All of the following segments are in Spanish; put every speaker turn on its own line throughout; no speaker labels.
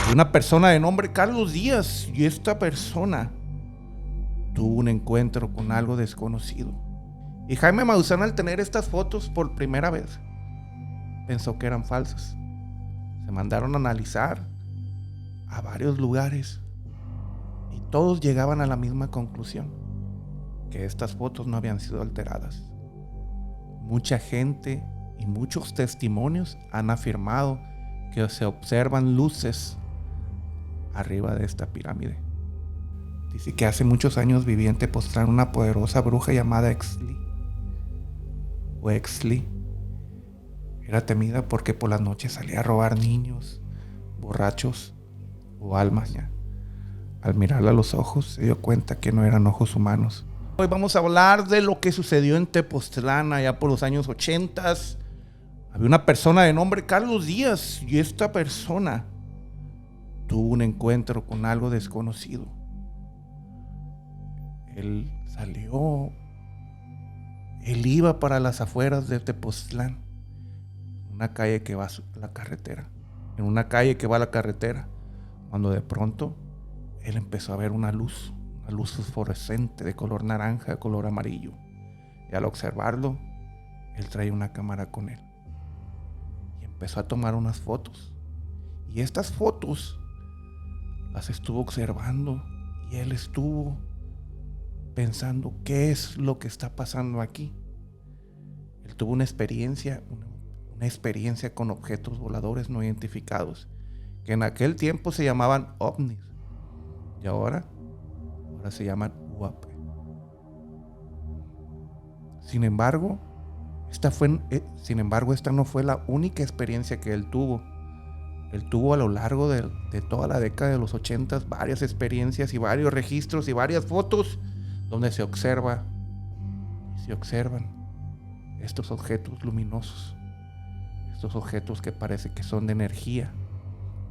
Había una persona de nombre Carlos Díaz y esta persona tuvo un encuentro con algo desconocido. Y Jaime Maussan, al tener estas fotos por primera vez, pensó que eran falsas. Se mandaron a analizar a varios lugares y todos llegaban a la misma conclusión, que estas fotos no habían sido alteradas. Mucha gente y muchos testimonios han afirmado que se observan luces arriba de esta pirámide. Dice que hace muchos años vivía en Tepoztlán una poderosa bruja llamada Exli. Era temida porque por las noches salía a robar niños, borrachos o almas. Al mirarla a los ojos se dio cuenta que no eran ojos humanos. Hoy vamos a hablar de lo que sucedió en Tepoztlán allá por los años 80. Había una persona de nombre Carlos Díaz y esta persona tuvo un encuentro con algo desconocido. Él iba para las afueras de Tepoztlán, una calle que va a la carretera, cuando de pronto él empezó a ver una luz fosforescente de color naranja, de color amarillo, y al observarlo, él traía una cámara con él y empezó a tomar unas fotos, y estas fotos las estuvo observando y él estuvo pensando qué es lo que está pasando aquí. Él tuvo una experiencia con objetos voladores no identificados, que en aquel tiempo se llamaban ovnis y ahora se llaman UAP. Sin embargo, esta no fue la única experiencia que él tuvo. Él tuvo a lo largo de toda la década de los 80 varias experiencias y varios registros y varias fotos donde se observan estos objetos luminosos, estos objetos que parece que son de energía,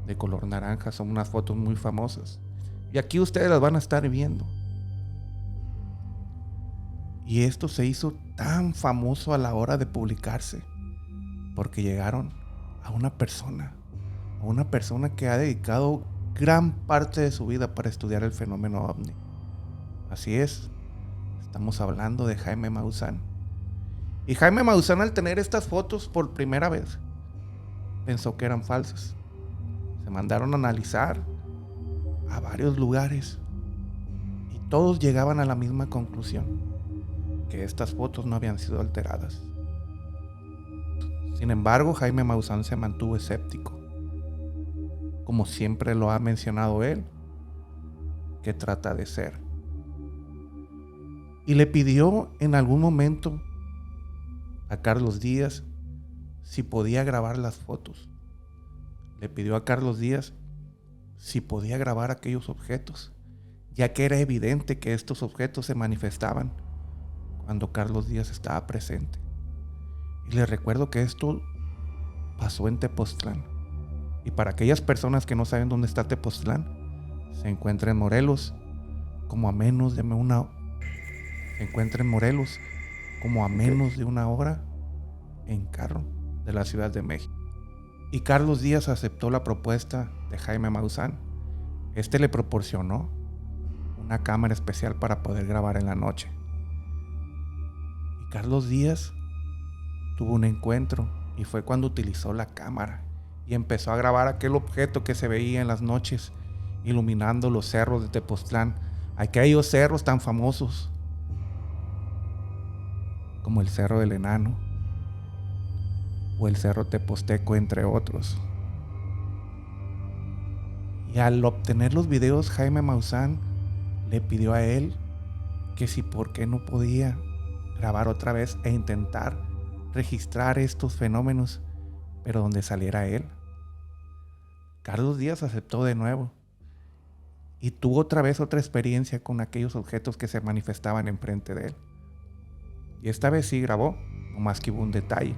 de color naranja. Son unas fotos muy famosas y aquí ustedes las van a estar viendo. Y esto se hizo tan famoso a la hora de publicarse porque llegaron a una persona que ha dedicado gran parte de su vida para estudiar el fenómeno ovni. Así es, estamos hablando de Jaime Maussan. Y Jaime Maussan, al tener estas fotos por primera vez, pensó que eran falsas. Se mandaron a analizar a varios lugares y todos llegaban a la misma conclusión, que estas fotos no habían sido alteradas. Sin embargo, Jaime Maussan se mantuvo escéptico, como siempre lo ha mencionado él, que trata de ser. Y le pidió en algún momento a Carlos Díaz si podía grabar las fotos. Le pidió a Carlos Díaz si podía grabar aquellos objetos, ya que era evidente que estos objetos se manifestaban cuando Carlos Díaz estaba presente. Y les recuerdo que esto pasó en Tepoztlán. Y para aquellas personas que no saben dónde está Tepoztlán, se encuentra en Morelos, como a menos de una hora en carro de la Ciudad de México. Y Carlos Díaz aceptó la propuesta de Jaime Maussan. Este le proporcionó una cámara especial para poder grabar en la noche. Y Carlos Díaz tuvo un encuentro y fue cuando utilizó la cámara y empezó a grabar aquel objeto que se veía en las noches iluminando los cerros de Tepoztlán, aquellos cerros tan famosos como el Cerro del Enano o el Cerro Teposteco, entre otros. Y al obtener los videos, Jaime Maussan le pidió a él que si por qué no podía grabar otra vez e intentar registrar estos fenómenos, pero donde saliera él. Carlos Díaz aceptó de nuevo y tuvo otra vez otra experiencia con aquellos objetos que se manifestaban enfrente de él. Y esta vez sí grabó, no más que hubo un detalle.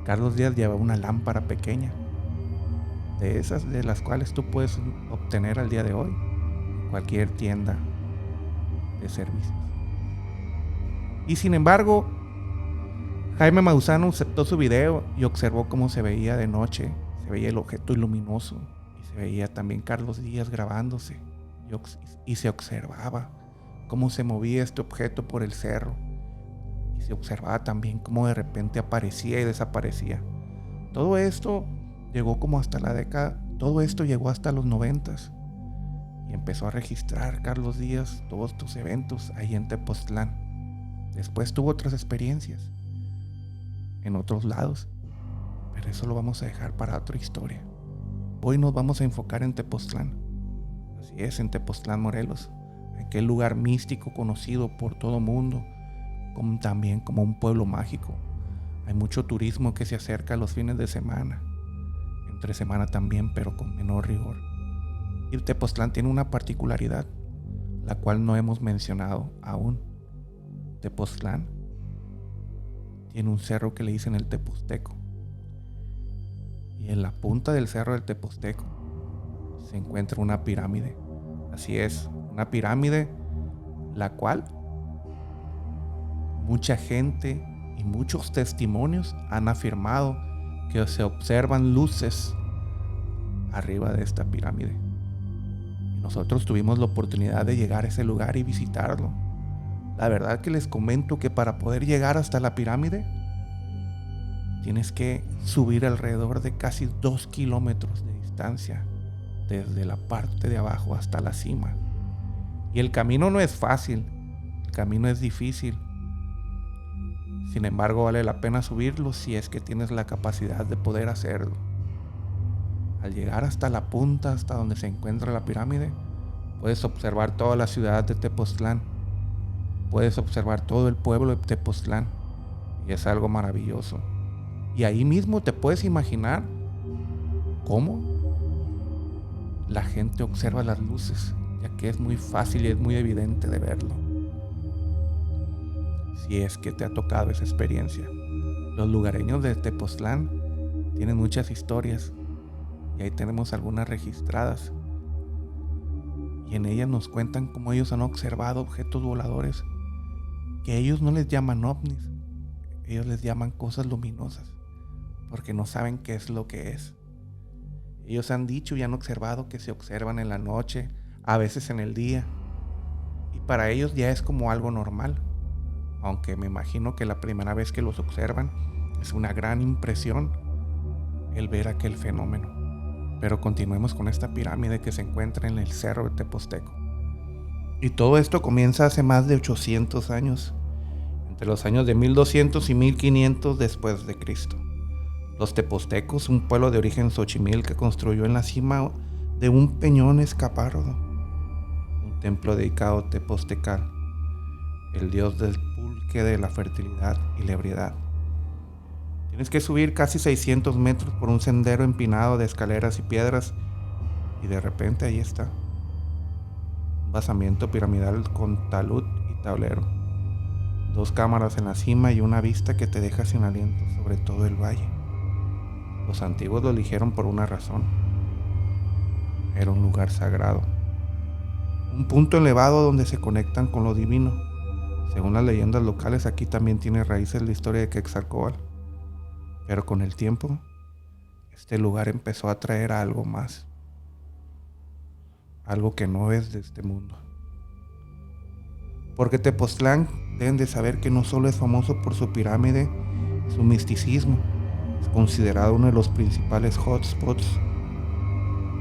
Carlos Díaz llevaba una lámpara pequeña, de esas de las cuales tú puedes obtener al día de hoy en cualquier tienda de servicios. Y sin embargo, Jaime Maussan aceptó su video y observó cómo se veía de noche. Se veía el objeto luminoso y se veía también Carlos Díaz grabándose y se observaba cómo se movía este objeto por el cerro. Y se observaba también cómo de repente aparecía y desaparecía. Todo esto llegó como hasta la década, todo esto llegó hasta los 90s. Y empezó a registrar Carlos Díaz todos estos eventos ahí en Tepoztlán. Después tuvo otras experiencias en otros lados, pero eso lo vamos a dejar para otra historia. Hoy nos vamos a enfocar en Tepoztlán. Así es, en Tepoztlán, Morelos, aquel lugar místico conocido por todo mundo, también como un pueblo mágico. Hay mucho turismo que se acerca a los fines de semana, entre semana también, pero con menor rigor. Y Tepoztlán tiene una particularidad, la cual no hemos mencionado aún. Tepoztlán tiene un cerro que le dicen el Teposteco. Y en la punta del cerro del Teposteco se encuentra una pirámide. Así es, una pirámide la cual mucha gente y muchos testimonios han afirmado que se observan luces arriba de esta pirámide. Y nosotros tuvimos la oportunidad de llegar a ese lugar y visitarlo. La verdad que les comento que para poder llegar hasta la pirámide tienes que subir alrededor de casi 2 kilómetros de distancia desde la parte de abajo hasta la cima. Y el camino no es fácil, el camino es difícil. Sin embargo, vale la pena subirlo si es que tienes la capacidad de poder hacerlo. Al llegar hasta la punta, hasta donde se encuentra la pirámide, puedes observar toda la ciudad de Tepoztlán. Puedes observar todo el pueblo de Tepoztlán. Y es algo maravilloso. Y ahí mismo te puedes imaginar cómo la gente observa las luces, ya que es muy fácil y es muy evidente de verlo. Si es que te ha tocado esa experiencia. Los lugareños de Tepoztlán tienen muchas historias y ahí tenemos algunas registradas. Y en ellas nos cuentan cómo ellos han observado objetos voladores que ellos no les llaman ovnis, ellos les llaman cosas luminosas, porque no saben qué es lo que es. Ellos han dicho y han observado que se observan en la noche, a veces en el día, y para ellos ya es como algo normal, aunque me imagino que la primera vez que los observan es una gran impresión el ver aquel fenómeno. Pero continuemos con esta pirámide que se encuentra en el cerro de Teposteco. Y todo esto comienza hace más de 800 años, entre los años de 1200 y 1500 después de Cristo. Los tepostecos, un pueblo de origen xochimil que construyó en la cima de un peñón escapardo un templo dedicado a Tepostecal, el dios del pulque, de la fertilidad y la ebriedad. Tienes que subir casi 600 metros por un sendero empinado de escaleras y piedras, y de repente ahí está, un basamiento piramidal con talud y tablero, 2 cámaras en la cima y una vista que te deja sin aliento sobre todo el valle. Los antiguos lo eligieron por una razón: era un lugar sagrado, un punto elevado donde se conectan con lo divino. Según las leyendas locales, aquí también tiene raíces la historia de Quetzalcóatl. Pero con el tiempo, este lugar empezó a atraer a algo más, algo que no es de este mundo. Porque Tepoztlán, deben de saber que no solo es famoso por su pirámide, su misticismo, es considerado uno de los principales hotspots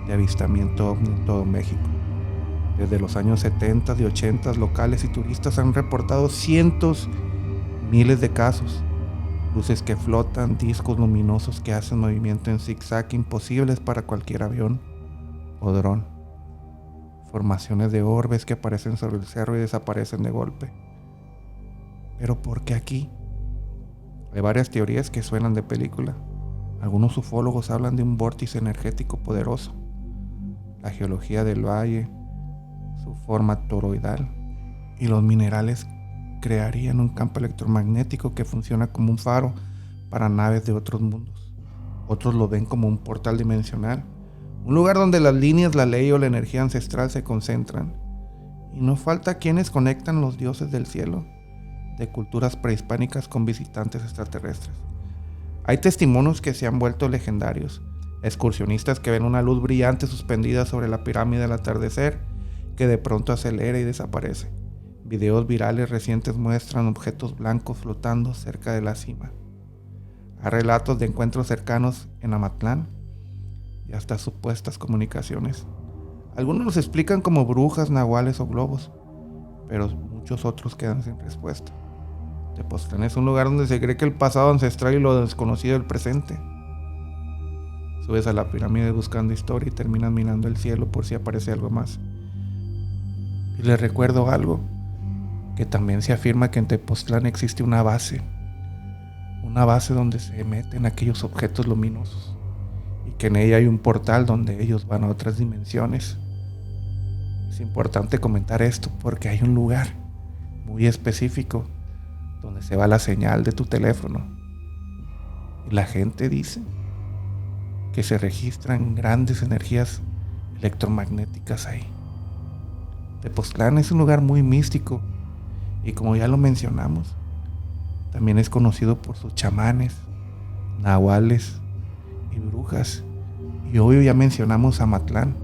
de avistamiento ovni en todo México. Desde los años 70 y 80, locales y turistas han reportado cientos, miles de casos. Luces que flotan, discos luminosos que hacen movimiento en zigzag imposibles para cualquier avión o dron. Formaciones de orbes que aparecen sobre el cerro y desaparecen de golpe. ¿Pero por qué aquí? Hay varias teorías que suenan de película. Algunos ufólogos hablan de un vórtice energético poderoso, la geología del valle, su forma toroidal, y los minerales crearían un campo electromagnético que funciona como un faro para naves de otros mundos. Otros lo ven como un portal dimensional, un lugar donde las líneas, la ley o la energía ancestral se concentran. Y no falta quienes conectan los dioses del cielo, de culturas prehispánicas, con visitantes extraterrestres. Hay testimonios que se han vuelto legendarios, excursionistas que ven una luz brillante suspendida sobre la pirámide al atardecer, que de pronto acelera y desaparece. Videos virales recientes muestran objetos blancos flotando cerca de la cima. Hay relatos de encuentros cercanos en Amatlán y hasta supuestas comunicaciones. Algunos los explican como brujas, nahuales o globos, pero muchos otros quedan sin respuesta. Tepoztlán es un lugar donde se cree que el pasado ancestral y lo desconocido del presente. Subes a la pirámide buscando historia y terminas mirando el cielo por si aparece algo más. Y les recuerdo algo, que también se afirma que en Tepoztlán existe una base donde se meten aquellos objetos luminosos y que en ella hay un portal donde ellos van a otras dimensiones. Es importante comentar esto porque hay un lugar muy específico donde se va la señal de tu teléfono y la gente dice que se registran grandes energías electromagnéticas ahí. Tepoztlán es un lugar muy místico y, como ya lo mencionamos, también es conocido por sus chamanes, nahuales y brujas. Y obvio ya mencionamos Amatlán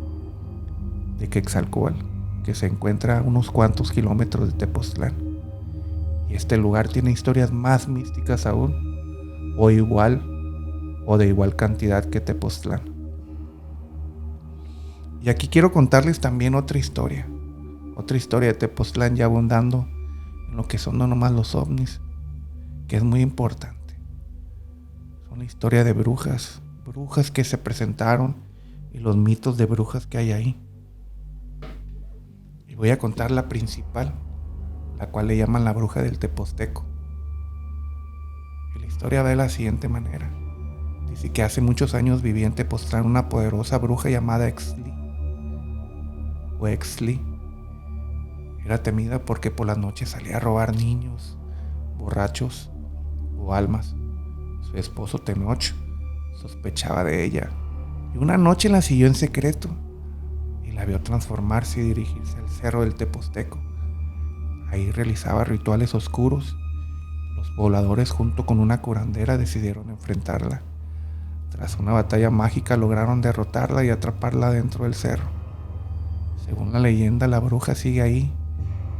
de Quetzalcóatl, que se encuentra a unos cuantos kilómetros de Tepoztlán. Y este lugar tiene historias más místicas aún, o de igual cantidad que Tepoztlán. Y aquí quiero contarles también otra historia de Tepoztlán, ya abundando en lo que son no nomás los ovnis, que es muy importante. Son la historia de brujas que se presentaron y los mitos de brujas que hay ahí. Y voy a contar la principal, la cual le llaman la bruja del Tepozteco. Y la historia va de la siguiente manera. Dice que hace muchos años vivía en Tepoztlán una poderosa bruja llamada Exli. Era temida porque por las noches salía a robar niños, borrachos o almas. Su esposo Tenoch sospechaba de ella y una noche la siguió en secreto y la vio transformarse y dirigirse al cerro del Tepozteco. Ahí realizaba rituales oscuros. Los pobladores, junto con una curandera, decidieron enfrentarla. Tras una batalla mágica lograron derrotarla y atraparla dentro del cerro. Según la leyenda, la bruja sigue ahí,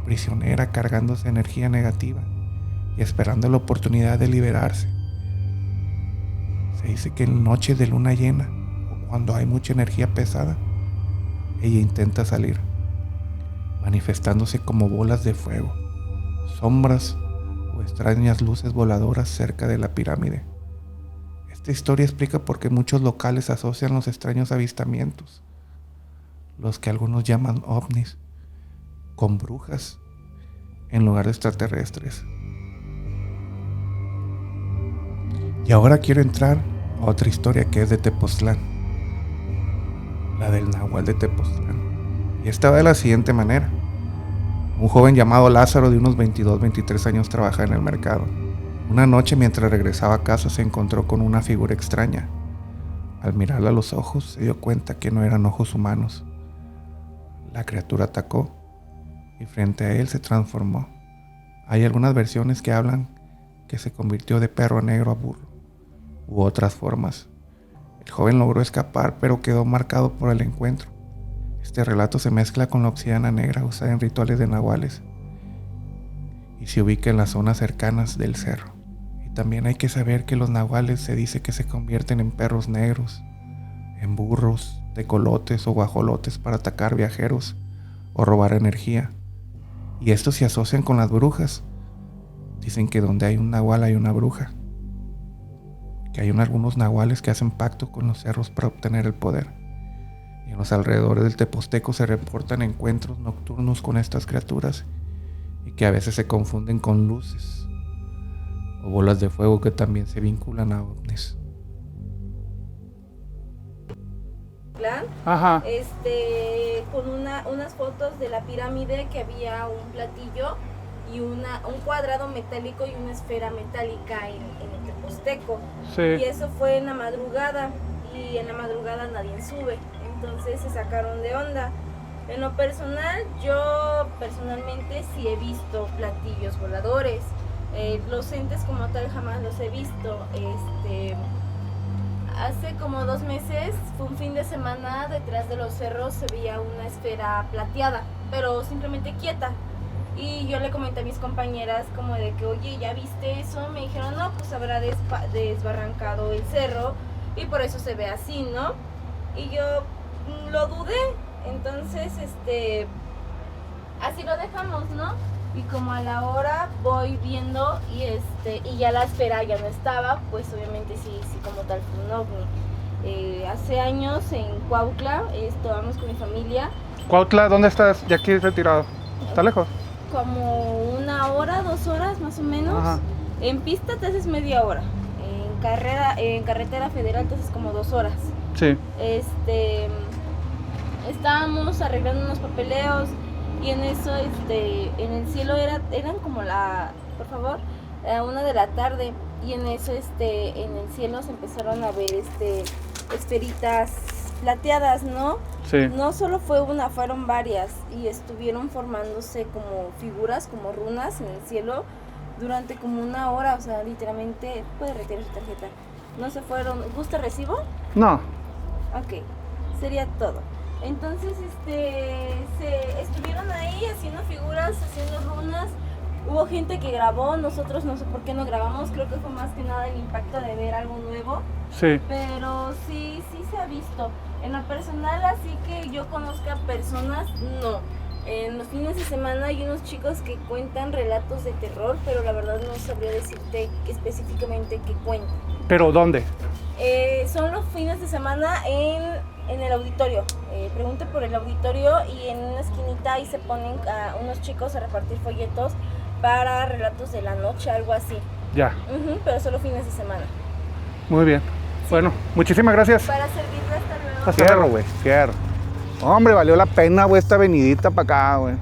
prisionera, cargándose energía negativa y esperando la oportunidad de liberarse. Se dice que en noches de luna llena o cuando hay mucha energía pesada, ella intenta salir, manifestándose como bolas de fuego, sombras o extrañas luces voladoras cerca de la pirámide. Esta historia explica por qué muchos locales asocian los extraños avistamientos, los que algunos llaman ovnis, con brujas en lugar de extraterrestres. Y ahora quiero entrar a otra historia que es de Tepoztlán, la del Nahual de Tepoztlán. Y esta va de la siguiente manera. Un joven llamado Lázaro de unos 22-23 años trabaja en el mercado. Una noche, mientras regresaba a casa, se encontró con una figura extraña. Al mirarla a los ojos, se dio cuenta que no eran ojos humanos. La criatura atacó y frente a él se transformó. Hay algunas versiones que hablan que se convirtió de perro negro a burro, u otras formas. El joven logró escapar, pero quedó marcado por el encuentro. Este relato se mezcla con la obsidiana negra usada en rituales de nahuales y se ubica en las zonas cercanas del cerro. Y también hay que saber que los nahuales se dice que se convierten en perros negros, en burros, tecolotes o guajolotes para atacar viajeros o robar energía. Y estos se asocian con las brujas. Dicen que donde hay un nahual hay una bruja. Que hay algunos nahuales que hacen pacto con los cerros para obtener el poder. Y en los alrededores del Tepozteco se reportan encuentros nocturnos con estas criaturas y que a veces se confunden con luces o bolas de fuego que también se vinculan a ovnis.
Ajá. Con unas fotos de la pirámide, que había un platillo y un cuadrado metálico y una esfera metálica en el Tepozteco.
Sí.
Y eso fue en la madrugada, y en la madrugada nadie sube, entonces se sacaron de onda. En lo personal, yo personalmente sí he visto platillos voladores. Los entes como tal jamás los he visto. Hace como 2 meses fue un fin de semana, detrás de los cerros se veía una esfera plateada, pero simplemente quieta. Y yo le comenté a mis compañeras como de que, oye, ¿ya viste eso? Me dijeron, no, pues habrá desbarrancado el cerro y por eso se ve así, ¿no? Y yo lo dudé, entonces así lo dejamos, ¿no? Y como a la hora voy viendo y ya la esfera ya no estaba, pues obviamente sí como tal fue un ovni. Hace años en Cuautla estábamos con mi familia.
Cuautla, ¿dónde estás? Ya aquí retirado. ¿Está lejos?
Como 1 hora, 2 horas más o menos.
Ajá.
En pista te haces media hora. En carretera federal te haces como 2 horas.
Sí.
Estábamos arreglando unos papeleos y en eso en el cielo eran como por favor, a 1 de la tarde, y en eso en el cielo se empezaron a ver esferitas plateadas, ¿no?
Sí.
No solo fue una, fueron varias y estuvieron formándose como figuras, como runas en el cielo durante como 1 hora, o sea, literalmente. Puede retirar su tarjeta. No se fueron. ¿Gusta recibo?
No.
Ok, sería todo. Entonces, se estuvieron ahí haciendo figuras, haciendo runas. Hubo gente que grabó, nosotros no sé por qué no grabamos, creo que fue más que nada el impacto de ver algo nuevo.
Sí.
Pero sí se ha visto. En lo personal, así que yo conozca personas, no. En los fines de semana hay unos chicos que cuentan relatos de terror, pero la verdad no sabría decirte específicamente qué cuentan.
¿Pero dónde?
Son los fines de semana en el auditorio. Pregunte por el auditorio y en una esquinita ahí se ponen a unos chicos a repartir folletos para relatos de la noche, algo así.
Ya.
Pero solo fines de semana.
Muy bien. Bueno, muchísimas gracias.
Para servirle, hasta luego.
Hasta
Fierro, güey, fierro. Hombre, valió la pena, güey, esta venidita para acá, güey.